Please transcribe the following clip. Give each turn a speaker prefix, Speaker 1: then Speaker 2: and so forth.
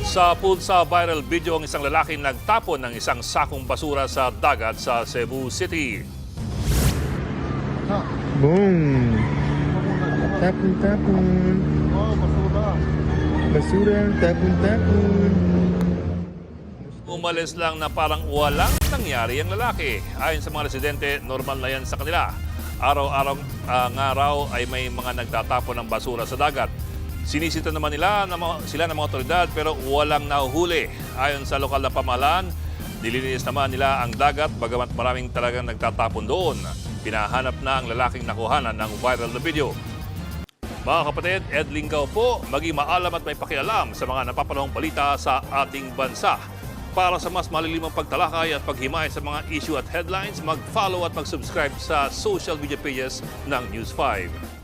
Speaker 1: Sa viral video ang isang lalaking nagtapon ng isang sakong basura sa dagat sa Cebu City.
Speaker 2: Boom! Tapon-tapon. Basura, tapon-tapon.
Speaker 1: Umalis lang na parang walang nangyari ang lalaki. Ayon sa mga residente, normal na yan sa kanila. Araw-araw nga raw ay may mga nagtatapon ng basura sa dagat. Sinisita naman sila ng mga otoridad pero walang nahuhuli. Ayon sa lokal na pamahalaan, nililinis naman nila ang dagat bagamat maraming talagang nagtatapon doon. Pinahanap na ang lalaking nakuhanan ng viral na video. Mga kapatid, Ed Lingaw po, maging maalam at may pakialam sa mga napapanahong balita sa ating bansa. Para sa mas malilimang pagtalakay at paghimay sa mga issue at headlines, mag-follow at mag-subscribe sa social media pages ng News 5.